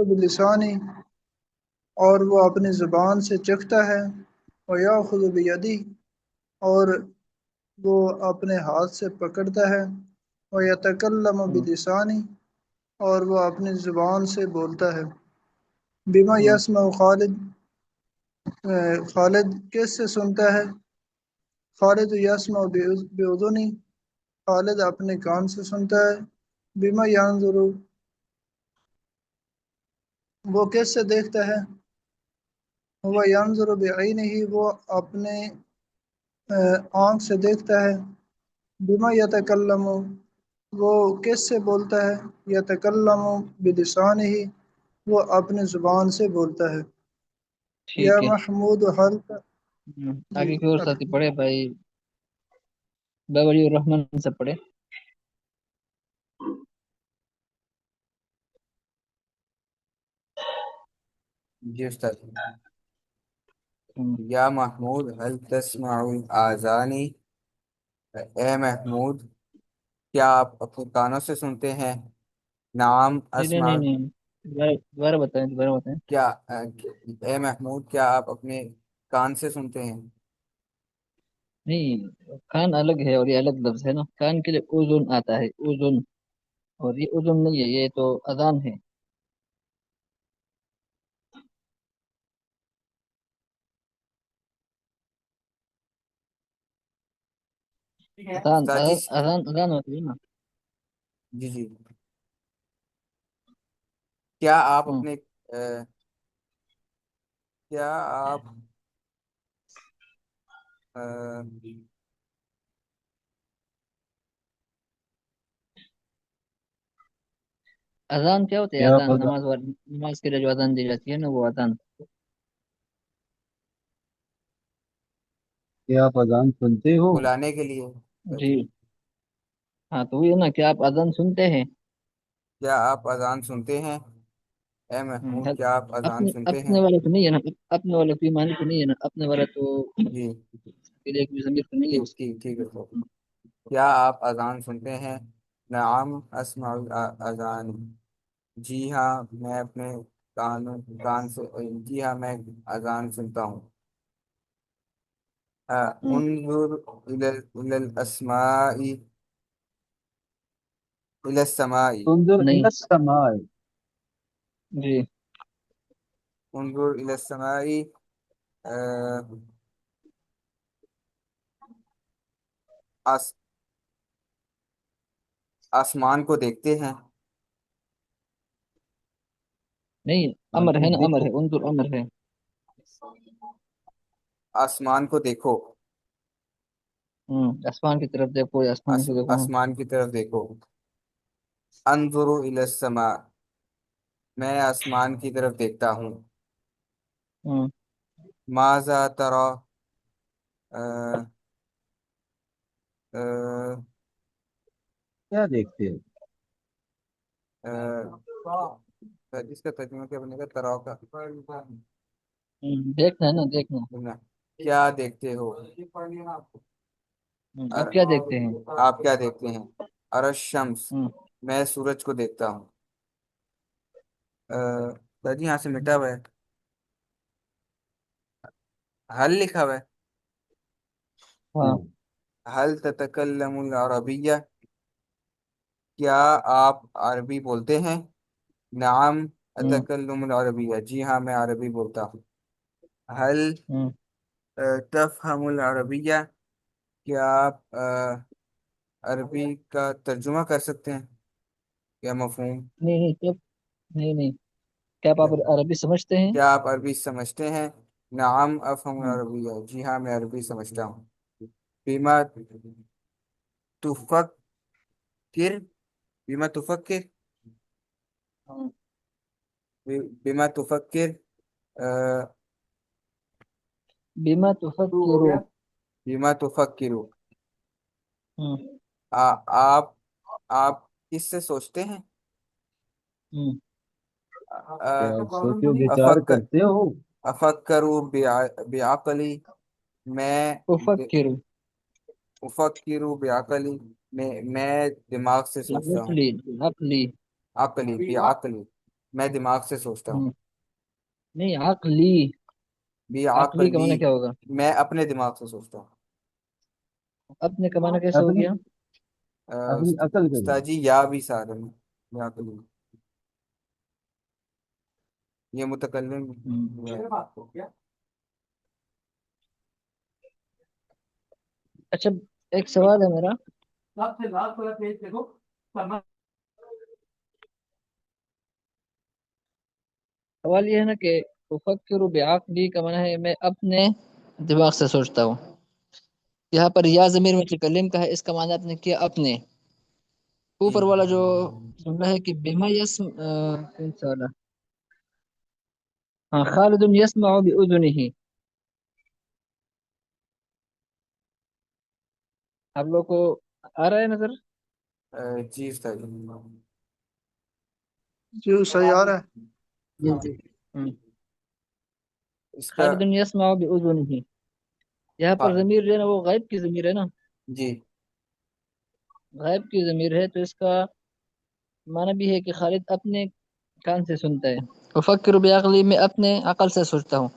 بلسانی، اور وہ اپنی زبان سے چکھتا ہے، ویاخذ بیدی، اور وہ اپنے ہاتھ سے پکڑتا ہے، ویتکلم ہوں، بلسانی، اور وہ اپنی زبان سے بولتا ہے، بما ہوں، یسمع خالد، خالد کس سے سنتا ہے؟ خالد یسمع بأذنی، خالد اپنے کان سے سنتا ہے، بما ینظر، وہ کس سے دیکھتا ہے؟ وہ ینظر بعینہ، وہ اپنے آنکھ سے دیکھتا ہے، بما یتکلم، وہ کس سے بولتا ہے؟ یتکلم بلسانہ، وہ اپنے زبان سے بولتا ہے، یا ٹھیک ہے۔ محمود حل جی آگے کی اور ساتھی پڑھے بھائی، بابری الرحمن سے پڑھے۔ جی استاد۔ ہوں، یا محمود هل تسمع آذانی، اے محمود کیا آپ اپنے کانوں سے سنتے ہیں؟ نعم نہیں نہیں اسمع، نہیں نہیں، دوبارہ بتائیں، دوبارہ بتائیں۔ کیا اے محمود کیا آپ اپنے کان سے سنتے ہیں؟ نہیں، کان الگ ہے اور یہ الگ لفظ ہے نا، کان کے لیے اذن آتا ہے، اذن، اور یہ اذن نہیں ہے، یہ تو اذان ہے۔ اذان استاد جی، اذان اذان ہوتی ہے نا۔ جی جی، کیا آپ ہوں، اپنے کیا آپ آ، اذان کیا ہوتی ہے؟ کیا اذان پتا، نماز کے لیے جو اذان دی جاتی ہے نا، وہ اذان۔ کیا آپ اذان سنتے ہو؟ بلانے کے لیے؟ جی ہاں، تو یہ نا، کیا آپ اذان سنتے ہیں؟ کیا آپ اذان سنتے ہیں؟ اے محمود کیا آپ اذان اپنے سنتے ہیں؟ اپنے والا تو نہیں ہے نا، اپنے والا تو ایمان تو نہیں ہے نا، اپنے والا تو جی کے لیے کوئی ضمیر تو نہیں ہے ٹھیک اس ٹھیک ٹھیک ہے تو کیا آپ اذان سنتے ہیں؟ نعم اسمع اذان، جی ہاں میں اپنے کان سے، جی ہاں میں اذان سنتا ہوں۔ ہوں، انظر إلى الأسماء، إلى السماء، انظر نہیں، الی السماء، جی انظر إلى السماء، آ، آس آسمان کو دیکھتے ہیں، نہیں، ہاں امر جی ہے نا، امر دیکھو، ہے، انظر امر ہے۔ آسمان کو دیکھو، آسمان کی طرف دیکھو، یا آسمان سے دیکھو۔ آسمان کی طرف دیکھو۔ انظر إلى السماء، میں آسمان کی طرف دیکھتا ہوں۔ ہوں، ماذا ترى، آ، آ، کیا دیکھتے ہو؟ اس کا ترجمہ کیا بنے گا؟ تراؤ کا دیکھنا ہے نا، دیکھنا۔ کیا دیکھتے ہو؟ آپ کیا دیکھتے ہیں؟ آپ کیا دیکھتے ہیں؟ الشمس، ہوں، میں سورج کو دیکھتا ہوں۔ جی یہاں سے مٹا ہوا ہے، حل لکھا ہوا ہے۔ ہاں، ہاں، حل تتکلم العربیہ، کیا آپ عربی بولتے ہیں؟ نعم ہوں، اتکلم العربیہ، جی ہاں میں عربی بولتا ہوں۔ حل ہوں، تفہم العربیہ، کیا آپ عربی کا ترجمہ کر سکتے ہیں یا مفہوم؟ نہیں نہیں، نہیں نہیں، کیا آپ عربی سمجھتے ہیں؟ کیا آپ عربی سمجھتے ہیں؟ نعم افہم ہوں، العربیہ، جی ہاں میں عربی سمجھتا ہوں۔ بما تفکر، بما تفکر، ہوں، بما تفکر، بما تو ہو تفکروا۔ گیا، بما تفکر، ہوں، آپ آپ کس سے سوچتے ہیں؟ ہوں، کیا آپ سوچو بچار افکر کرتے ہو؟ افکروا بعقلی، میں افکروا، افکرو بعقلی، میں دماغ سے سوچتا ہوں. عقلی عقلی عقلی بعقلی، میں دماغ سے سوچتا ہوں. نہیں عقلی، عقلی کا بعقلی، معنی کیا ہوگا؟ میں اپنے دماغ سے سوچتا ہوں. اپنے کا معنی کیسے ہو اپنی گیا؟ اپنی عقل کے استاد ذریعے. جی یا بھی سارے میں بعقلی، یہ متکلم. اچھا ایک سوال ہے میرا، سوال یہ ہے نا کہ افکر بعقلی کا معنی ہے میں اپنے دماغ سے سوچتا ہوں. یہاں پر یا ضمیر متکلم کا ہے، اس کا معنی آپ نے کیا اپنے. جی اوپر والا جو جملہ ہے کہ بما یسم کون سا والا؟ ہاں خالد یسمع بأذنه، آپ لوگ کو آ رہا ہے نظر؟ جی استاد جی. جو صحیح آ رہا ہے. جی جی. اس کا خالد یسمع بأذنه، یہاں پر ضمیر جو ہے نا وہ غائب کی ضمیر ہے نا، جی غائب کی ضمیر ہے، تو اس کا معنی بھی ہے کہ خالد اپنے کان سے سنتا ہے. افکر بعقلی، میں اپنے عقل سے سوچتا ہوں.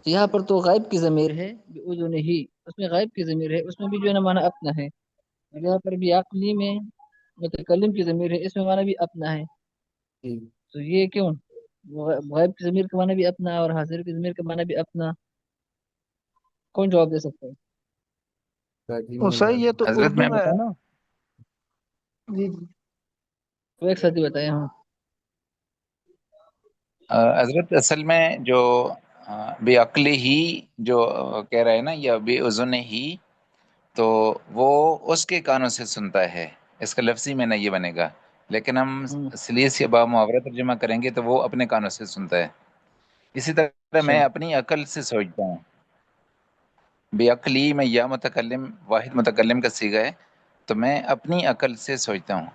تو یہاں پر تو غائب کی ضمیر ہے بأذنه، اس میں غائب کی ضمیر ہے، اس میں بھی جو ہے نا معنی اپنا ہے. اور یہاں پر بھی عقلی میں متکلم کی ضمیر ہے، اس میں معنی بھی اپنا ہے. جی. تو یہ کیوں؟ غائب کی ضمیر کا معنی بھی اپنا اور حاضر کی ضمیر کا معنی بھی اپنا، کون جواب دے سکتا ہے؟ استاد جی وہ صحیح، یہ تو حضرت اردو میں میں ہے بتاؤں؟ نا. جی جی. تو ایک ساتھ ہی بتائیں. ہاں حضرت اصل میں جو بے عقلی ہی جو کہہ رہا ہے نا، یا بے اذن ہی، تو وہ اس کے کانوں سے سنتا ہے. اس کا لفظی میں نہ یہ بنے گا، لیکن ہم ہوں، سلیس یا با محاورہ ترجمہ کریں گے تو وہ اپنے کانوں سے سنتا ہے. اسی طرح اچھا میں اپنی عقل سے سوچتا ہوں. بے عقلی میں یا متکلم واحد متکلم کا صیغہ ہے، تو میں اپنی عقل سے سوچتا ہوں.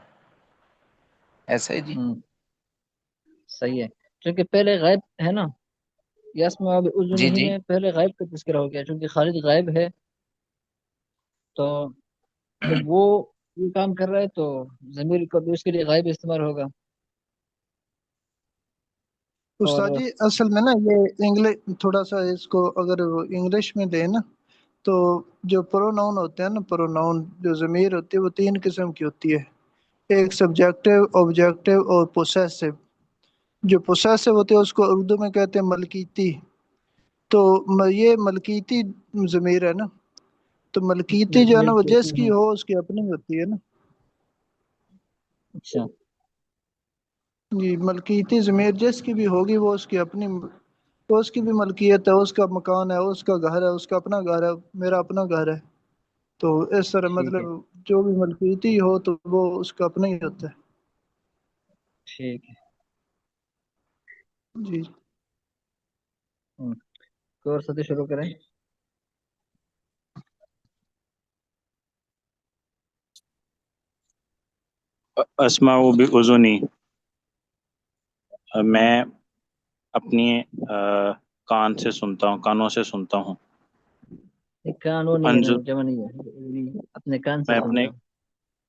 ایسا ہے جی. ہوں صحیح ہے، کیونکہ پہلے غائب ہے نا، یسمع جی بأذنه جی میں پہلے غائب کا تذکرہ ہو گیا، چونکہ خالد غائب ہے، تو جب وہ یہ کام کر رہا ہے تو ضمیر کو بھی اس کے لیے غائب استعمال ہوگا. استاد اور جی اصل میں نا یہ انگلش تھوڑا سا اس کو اگر انگلش میں دیں نا، تو جو پروناؤن ہوتے ہیں نا، پروناؤن جو ضمیر ہوتی ہے وہ تین قسم کی ہوتی ہے. ایک سبجیکٹیو، آبجیکٹیو اور پوسیسو. جو پوسیسو ہوتے ہیں اس کو اردو میں کہتے ہیں ملکیتی. تو یہ ملکیتی ضمیر ہے نا، تو ملکیتی جو ہے نا وہ جس کی ہو اس کی اپنی ہوتی ہے نا. اچھا جی، ملکیتی ضمیر جس کی بھی ہوگی وہ اس کی اپنی، وہ اس کی بھی ملکیت ہے، اس کا مکان ہے، اس کا گھر ہے، اس کا اپنا گھر ہے، میرا اپنا گھر ہے. تو اس طرح ٹھیک مطلب ہے، جو بھی ملکیتی ہو تو وہ اس کا اپنا ہی ہوتا ہے. ٹھیک ہے. جی. تو اور سطح شروع کریں. اسمع بأذنی، میں اپنی کان سے سنتا ہوں، کانوں سے سنتا ہوں. ایک قانونی ہے نا، انظر، جمع نہیں ہے، اپنے کان سے میں سنتا اپنے ہوں.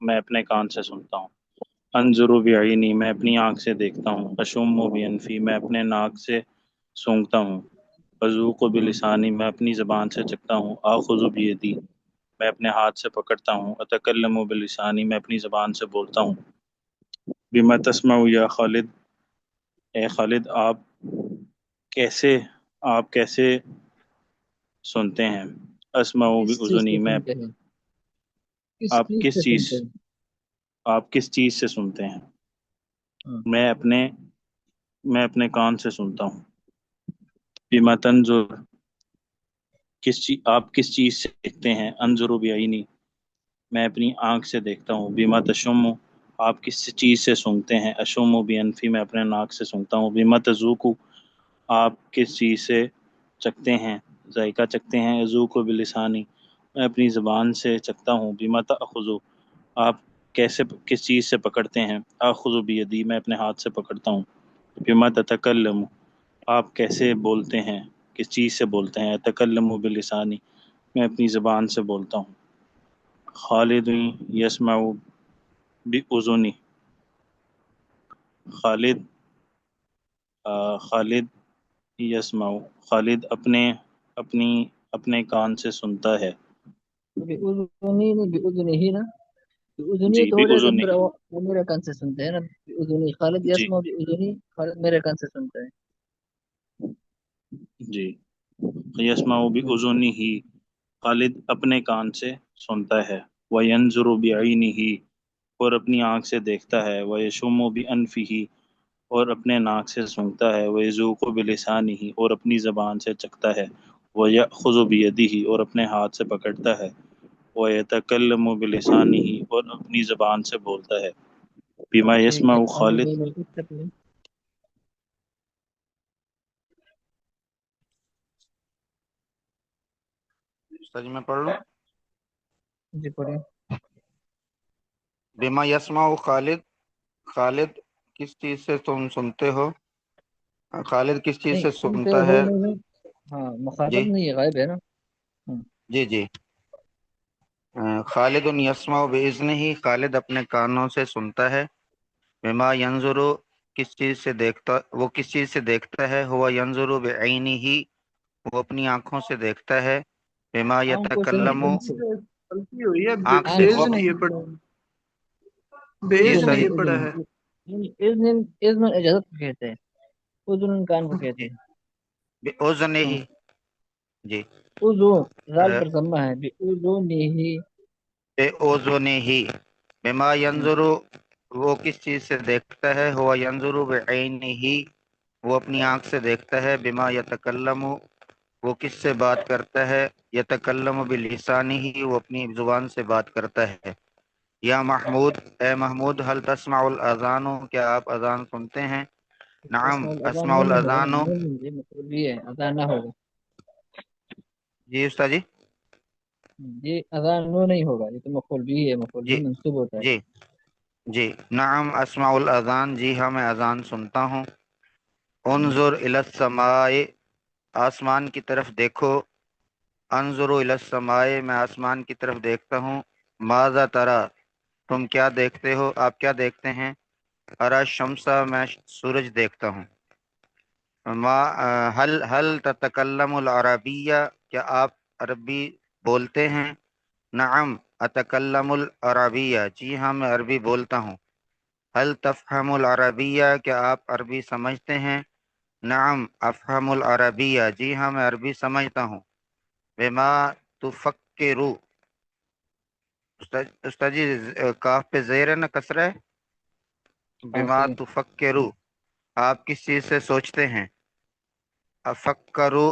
میں اپنے کان سے سنتا ہوں. انظر بعینی، میں اپنی آنکھ سے دیکھتا ہوں. اشم بانفی، میں اپنے ناک سے سونگھتا ہوں. اذوق بلسانی، میں اپنی زبان سے چکھتا ہوں. آخذ بیدی، میں اپنے ہاتھ سے پکڑتا ہوں. اتکلم بلسانی، میں اپنی زبان سے بولتا ہوں. بما تسمع یا خالد، اے خالد کیسے آپ کیسے سنتے ہیں؟ اسمع کس چیز بأذنی، سے میں سنتے ہیں؟ کس آپ چیز کس سے چیز سنتے ہیں؟ آپ کس چیز سے سنتے ہیں؟ ہاں، میں اپنے کان سے سنتا ہوں. بما تنظر، آپ کس چیز سے دیکھتے ہیں؟ انظر بعینی، میں اپنی آنکھ سے دیکھتا ہوں. بما تشم، آپ کس چیز سے سونگھتے ہیں؟ اشم بانفی، میں اپنے ناک سے سونگھتا ہوں. بما تذوق، آپ کس چیز سے چکھتے ہیں، ذائقہ چکھتے ہیں؟ اذوق بلسانی، میں اپنی زبان سے چکھتا ہوں. بما تأخذ، آپ کس چیز سے پکڑتے ہیں؟ آخذ بیدی، میں اپنے ہاتھ سے پکڑتا ہوں. بما تتکلم، آپ کیسے بولتے ہیں، کس چیز سے بولتے ہیں؟ اتکلم بلسانی، میں اپنی زبان سے بولتا ہوں. خالد یسمع بأذنی، خالد خالد یسمع، خالد اپنے کان سے سنتا ہے. بأذنی نہیں بأذنی ہی نا، بأذنی جی تو ہو جائے گا بأذنی، پھر وہ میرے کان سے سنتے ہیں نا. بأذنی خالد جی یسمع بأذنی، خالد میرے کان سے سنتا ہے. جی. یسمع بأذنہ، خالد اپنے کان سے سنتا ہے. وینظر بعینہ، اور اپنی آنکھ سے دیکھتا ہے. ویشم بانفہ، اور اپنے ناک سے سونگھتا ہے. ویذوق بلسانہ، اور اپنی زبان سے چکھتا ہے. ویأخذ بیدہ، اور اپنے ہاتھ سے پکڑتا ہے. ویتکلم بلسانہ، اور اپنی زبان سے بولتا ہے. بما ٹھیک یسمع ہے، آگے خالد. نہیں مل سکتے. سر جی میں پڑھ لوں. جی پڑھیں. بما یسمع خالد، خالد کس چیز سے تم سنتے ہو؟ خالد کس چیز نہیں سے سنتے سنتا ہو ہے؟ نہیں، ہاں جی مخاطب نہیں ہے، غائب ہے نا. جی جی. خالد یسمع باذنہ، خالد اپنے کانوں سے سنتا ہے. بما ینظر، کس چیز سے دیکھتا، وہ کس چیز سے دیکھتا ہے. ہوا ینظر بعینہ، وہ اپنی آنکھوں سے دیکھتا ہے. بما آنکھوں سے یتکلم، نہیں، غلطی ہوئی ہے، آنکھ سے آنکھ بیز وہ. نہیں ہے پڑھا، جی بیز اذن صحیح. نہیں پڑھا ہے. اذن اذن اجازت کو کہتے ہیں، اذن کان کو کہتے جی ہیں. بأذنہ. جی اذو زال پر ضمہ ہے، بأذنہ. بأذنہ. بما ینظر، وہ کس چیز سے دیکھتا ہے. ہوا ینظر بعینہ، وہ اپنی آنکھ سے دیکھتا ہے. بما یتکلم، وہ کس سے بات کرتا ہے. یتکلم بلسانہ، وہ اپنی زبان سے بات کرتا ہے. یا محمود، اے محمود، حل تسمع الاذان، کیا آپ اذان سنتے ہیں؟ نعم اسم الاذان اسمع نون نہیں ہوگا نا، الاذان. نون یہ مطلب یہ ہے، اذان نہ ہوگا. جی استاد جی. یہ اذان نون نہیں ہوگا، یہ تو مفعول بھی ہے، مفعول بھی جی منصوب ہوتا ہے. جی جی. نعم اسمع الاذان، جی ہاں میں اذان سنتا ہوں. انظر الی السماء، آسمان کی طرف دیکھو. انظر الی السماء، میں آسمان کی طرف دیکھتا ہوں. ماذا ترى، تم کیا دیکھتے ہو، آپ کیا دیکھتے ہیں. ارى الشمس، میں سورج دیکھتا ہوں. حل تتکلم العربیہ، کیا آپ عربی بولتے ہیں. نعم اتکلم العربیہ، جی ہاں میں عربی بولتا ہوں. حل تفہم العربیہ، کیا آپ عربی سمجھتے ہیں. نعم افہم العربیہ، جی ہاں میں عربی سمجھتا ہوں. بما تفکرو، استاد جی کاف پہ زیر ہے نا کسرہ ہے. بما کافی تفکرو، آپ کس چیز سے سوچتے ہیں. افکرو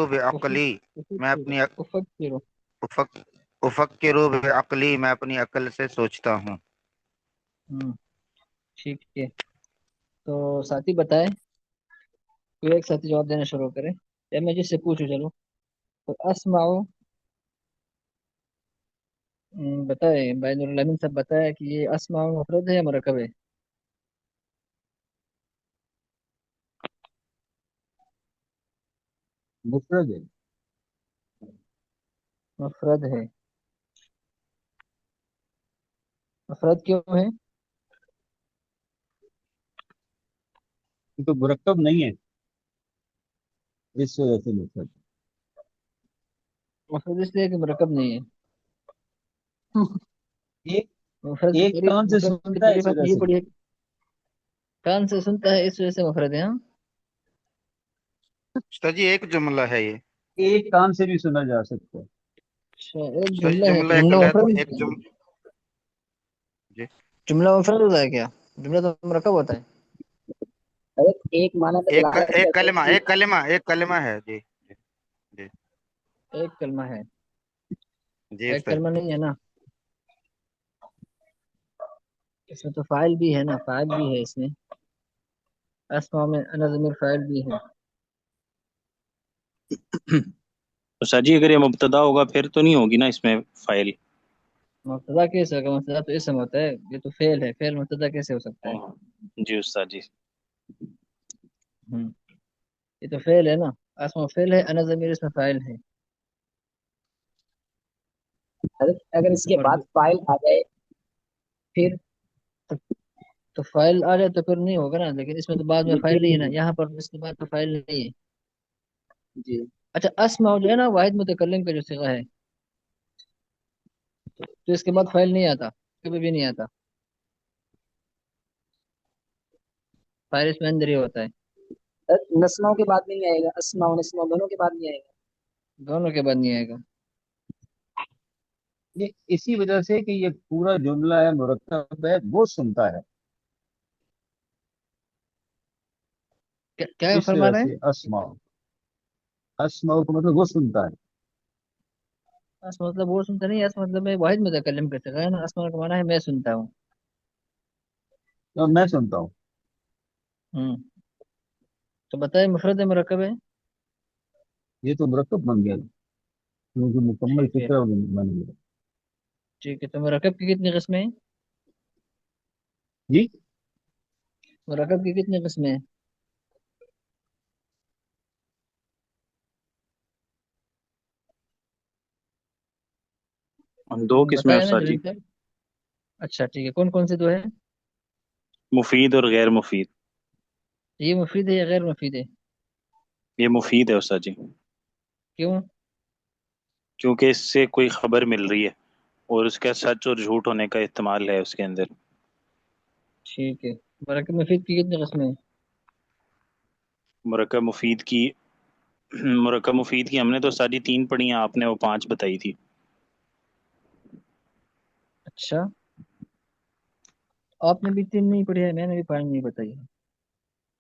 بعقلی، میں اپنی افکر. افکرو بعقلی، میں اپنی عقل سے سوچتا ہوں. ٹھیک ہے، تو ساتھی بتائے، کوئی ایک ساتھی جواب دینا شروع کرے یا میں جس سے پوچھوں. چلو تو اسماؤ بتائے، بھائی نور الامین صاحب بتایا کہ یہ اسماؤ مفرد ہے یا مرکب ہے. مفرد ہے. مفرد ہے. مفرد کیوں ہے؟ یہ تو مرکب نہیں ہے، اس وجہ سے مفرد. مفرد اس لیے کہ مرکب نہیں ہے. ایک مفرد کی ایک تعریف، کان سے مفرد کی سنتا ہے تعریف اس آپ وجہ نے یہ سے. پڑھی ہے، کان سے سنتا ہے اس وجہ سے مفرد ہے. ہاں استاد جی ایک جملہ ہے یہ. ایک کان سے بھی سنا جا سکتا ہے. اچھا، ایک استاد جی جملہ ہے جملہ تو ایک جملہ علیحدہ مفرد ایک ہوتا ہے. جی جملہ مفرد ہوتا ہے کیا؟ جملہ تو مرکب ہوتا ہے. ایک معنی میں دلالت ایک کرتے کلمہ ہیں کہ ایک کلمہ ہے. جی جی ایک کلمہ ہے، جی ایک استاد. کلمہ نہیں ہے نا، اس میں تو فاعل بھی ہے نا، فاعل بھی ہے اس میں. اسماء میں انا ضمیر فاعل بھی ہے. تو سر جی اگر یہ مبتدا ہوگا پھر تو نہیں ہوگی نا اس میں فائل. مبتدا کیسے ہوگا؟ مبتدا تو اسم ہوتا ہے، یہ تو فعل ہے، فعل مبتدا کیسے ہو سکتا ہے؟ جی استاد جی. یہ تو فعل ہے نا، اسم فعل ہے، انا ضمیر اس میں فاعل ہے. حضرت اگر اس کے اور بعد فائل آ جائے پھر تو فائل آ جائے تو پھر نہیں ہوگا نا، لیکن اس میں تو بعد میں یہ فائل پھر نہیں ہے نہیں نا، ہوگا. یہاں پر اس کے بعد تو فائل نہیں ہے۔ جی اچھا اسمع جو ہے نا واحد متکلم کا جو صیغہ ہے، تو اس کے بعد فائل نہیں آتا، کبھی بھی نہیں آتا، فائل اس میں اندر ہی ہوتا ہے، نسماؤں کے بعد نہیں آئے گا، اسماء و نسماء دونوں کے بعد نہیں آئے گا. دونوں کے بعد نہیں آئے گا۔ یہ اسی وجہ سے کہ یہ پورا جملہ ہے مرکب ہے، وہ سنتا ہے، کیا اس فرما وجہ رہے ہیں؟ سے اسماء. اسماء کا مطلب وہ سنتا ہے. اس مطلب وہ سنتا نہیں ہے، اس مطلب میں واحد متکلم کا صیغہ ہے نا، اسمع کا معنی ہے میں سنتا ہوں۔ تو میں سنتا ہوں. ہوں، تو بتائیں مفرد ہے مرکب ہے؟ یہ تو مرکب بن گیا کیونکہ مکمل ٹھیک ہے، فکر بن گیا. ٹھیک ہے، تو مرکب کی کتنی قسمیں ہیں؟ جی مرکب کی کتنی قسمیں ہیں؟ دو قسمیں بتایا نا استاد جی، جلدی سے۔ اچھا ٹھیک ہے، کون کون سے دو ہیں؟ مفید اور غیر مفید. یہ مفید ہے یا غیر مفید ہے؟ یہ مفید ہے استاد جی، کیوں؟ کیونکہ اس سے کوئی خبر مل رہی ہے اور اس کا سچ اور جھوٹ ہونے کا احتمال ہے اس کے اندر. ٹھیک ہے، مرکب مفید کی کتنی قسمیں ہیں؟ مرکب مفید کی مرکب مفید کی ہم نے تو استاد جی 3 پڑھی ہیں، آپ نے وہ 5 بتائی تھی. اچھا، آپ نے بھی 3 نہیں پڑھی ہے، میں نے بھی 5 نہیں بتائی ہے۔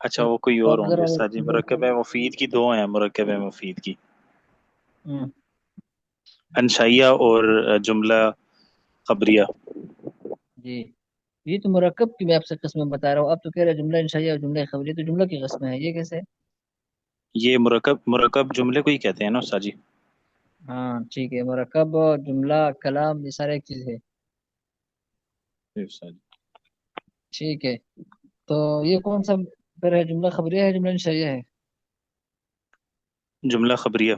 اچھا وہ کوئی تو اور آپ ہوں گے ذرا استاد جی. مرکب مفید کی 2 ہیں، مرکب مفید کی ہوں، انشائیہ اور جملہ خبریہ. جی، یہ تو مرکب کی میں آپ سے قسمیں بتا رہا ہوں، آپ تو کہہ رہے ہیں جملہ انشائیہ اور جملہ خبریہ، تو جملہ کی قسمیں ہیں، یہ کیسے؟ یہ مرکب جملے کو ہی کہتے ہیں نا استاد جی. ہاں ٹھیک ہے، مرکب جملہ کلام یہ سارے ایک چیز ہے۔ جی استاد جی. ٹھیک ہے، تو یہ کون سا پھر ہے، جملہ خبریہ ہے جملہ انشائیہ ہے؟ جملہ خبریہ.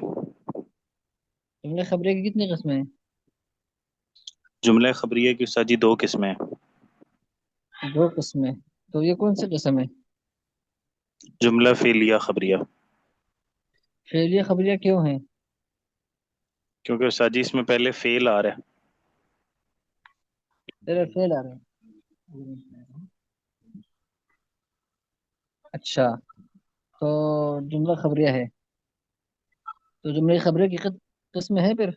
جملہ خبریہ کی کتنی قسمیں ہیں؟ جملہ خبریہ کی استاد جی 2 قسمیں ہیں. 2 قسمیں، تو یہ کون سی قسم ہے؟ جملہ فعلیہ خبریہ. فعلیہ خبریہ کیوں ہیں؟ کیونکہ استاد جی اس میں پہلے فعل آ رہا ہے. پہلے فعل آ رہے ہیں، اچھا، تو جملہ خبریہ ہے، تو جملہ خبریہ کی قسم ہے پھر؟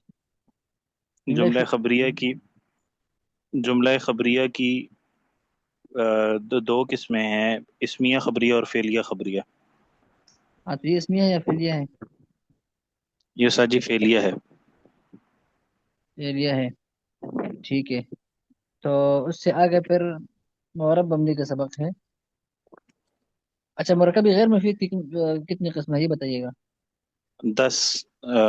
جملہ جملہ خبریہ کی جملہ خبریہ کی 2 قسمیں ہیں، اسمیہ خبریہ اور فعلیہ خبریہ. ہاں، تو یہ اسمیہ ہے یا فعلیہ ہے؟ یہ استاد جی فعلیہ ہے. فعلیہ ہے، ٹھیک ہے، تو اس سے آگے پھر معرب مبنی کا سبق ہے۔ اچھا، مرکب غیر مفید کی کتنی قسم ہے یہ بتائیے گا؟ 10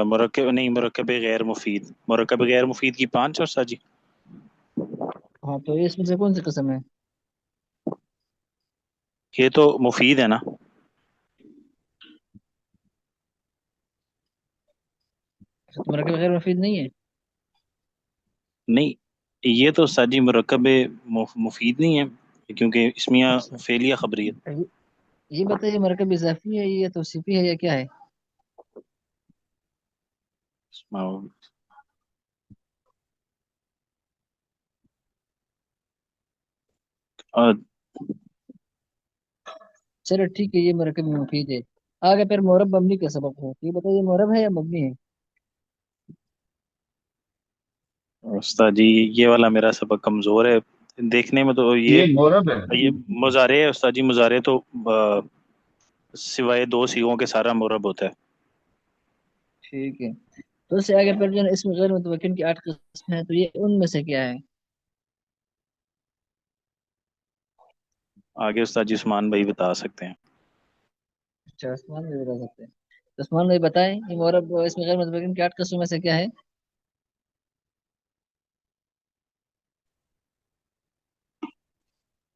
مرکب نہیں، مرکب غیر مفید. مرکب غیر مفید کی 5 اور استاد جی. ہاں، تو یہ اس میں سے کون سی قسم ہے؟ یہ تو مفید ہے نا. اچھا، تو مرکب غیر مفید نہیں ہے؟ نہیں، یہ تو استاد جی مرکب مفید نہیں ہے کیونکہ اسمیہ اچھا، فعلیہ خبریہ. یہ یہ بتائیے مرکب اضافی ہے یا توصیفی ہے یا کیا ہے؟ اور چلو ٹھیک ہے، یہ مرکب مفید ہے۔ آگے پھر معرب مبنی کا سبق ہے، یہ بتائیے معرب ہے یا مبنی ہے؟ استاد جی یہ والا میرا سبق کمزور ہے دیکھنے میں، تو یہ مورب ہے. یہ مضارع ہے استاد جی. مضارع تو سوائے 2 صیغوں کے سارا مرب ہوتا ہے. ٹھیک ہے، تو اس سے آگے پھر جو ہے اس میں غیر متمکن کی 8 قسم ہیں، تو یہ ان میں سے کیا ہے؟ آگے استاد جی عثمان بھائی بتا سکتے ہیں. اچھا، عثمان بھی بتا سکتے ہیں، تو عثمان بھائی بتائیں، یہ معرب اس میں غیر متمکن کی 8 قسم میں سے کیا ہے؟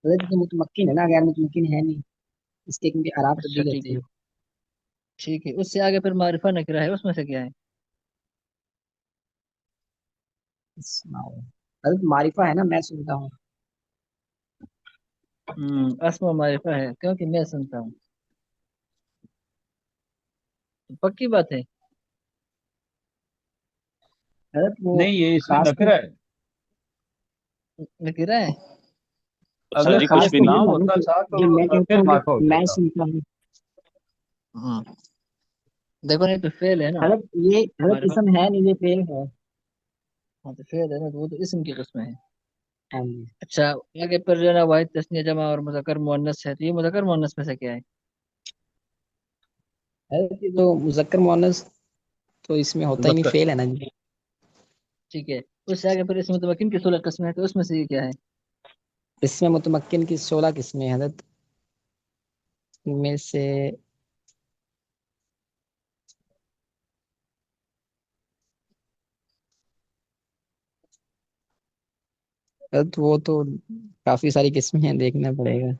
حضرت تو متمکن ہے نا، غیر متمکن ہے نہیں، اس کے کیونکہ اعراب اچھا تبدیل ٹھیک ہوتے ہے، ہیں. ٹھیک ہے، اس سے آگے پھر معرفہ نکرہ ہے، اس میں سے کیا ہے؟ اسماؤ حضرت معرفہ ہے نا، میں سنتا ہوں. اسما معرفہ ہے کیونکہ میں سنتا ہوں. پکی بات ہے. حضرت وہ نہیں، یہ اس میں خاص نکرہ ہے. نکرہ ہے. استاد اگر جی خاص کچھ صرف بھی تو نہیں. یہ نام ہے نا ہوتا کہ تھا تو جب میں کہتا پھر ہوں معرفہ کہ ہوتا میں تھا. سنتا ہوں. ہاں دیکھو نہیں تو فعل ہے نا. حضرت یہ حضرت معرفہ اسم ہے نہیں، یہ فعل ہے. ہاں تو فعل ہے نا، تو وہ تو اسم کی قسم ہے. ہاں جی. اچھا آگے پر جو ہے نا واحد تثنیہ جمع اور مذکر مؤنث ہے، تو یہ مذکر مؤنث میں سے کیا ہے؟ حضرت یہ جو مذکر مؤنث تو اس میں ہوتا ہی نہیں، مذکر. فعل ہے نا جی. ٹھیک ہے. اس سے آگے پر اس متمکن کی 16 قسمیں ہیں، تو اس میں سے یہ کیا ہے؟ اس میں متمکن کی 16 قسمیں ہیں حضرت. ان میں سے حضرت وہ تو کافی ساری قسمیں ہیں، دیکھنا پڑے گا.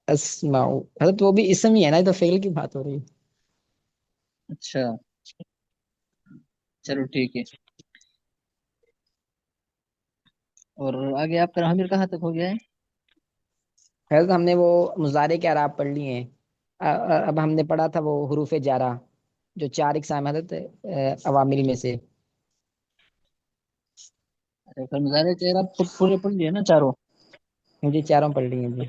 اسماء حضرت وہ بھی اسم ہی ہے نا، یہ تو فعل کی بات ہو رہی ہے. اچھا چلو ٹھیک ہے. اور آگے آپ کا حامل کہاں تک ہو گیا ہے؟ حضرت ہم نے وہ مضارع کے اعراب پڑھ لیے ہیں. اب ہم نے پڑھا تھا وہ حروف جارہ جو 4 اقسام حضرت عوامل میں سے. کل مظاہرے کے آپ خود پورے پڑھ لیے نا چاروں؟ جی چاروں پڑھ لیے ہیں جی.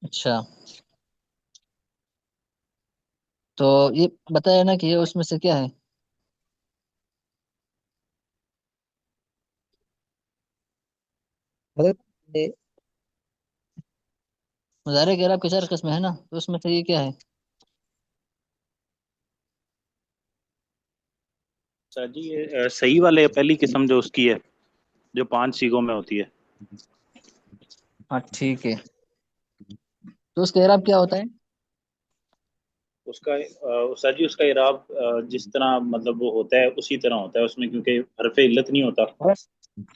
اچھا تو یہ بتایا نا کہ یہ اس میں سے کیا ہے؟ حضرت مظاہرے کے اعراب کے 4 قسم ہے نا، تو اس میں سے یہ کیا ہے؟ استاد جی یہ صحیح والے پہلی قسم جو اس کی ہے، جو 5 سیغوں میں ہوتی ہے. ہاں ٹھیک ہے. تو اس کا اعراب کیا ہوتا ہے؟ اس کا استاد جی اس کا اعراب جس طرح مطلب وہ ہوتا ہے اسی طرح ہوتا ہے اس میں، کیونکہ حرف علت نہیں ہوتا. تو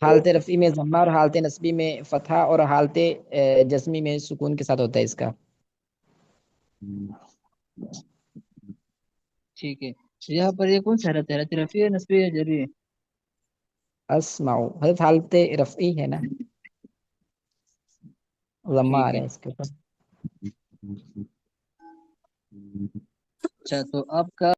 حالت رفعی میں ضمہ اور حالت نصبی میں فتحہ اور حالت جزمی میں سکون کے ساتھ ہوتا ہے اس کا. ٹھیک ہے. یہاں پر یہ کون سا حالت ہے؟ حالت رفیع ہے، نصبی ہے، جری ہے؟ اسماء حضرت حالت رفعی ہے نا، ضمہ آ ٹھیک رہا ہے. ہے اس کے اوپر. اچھا تو آپ کا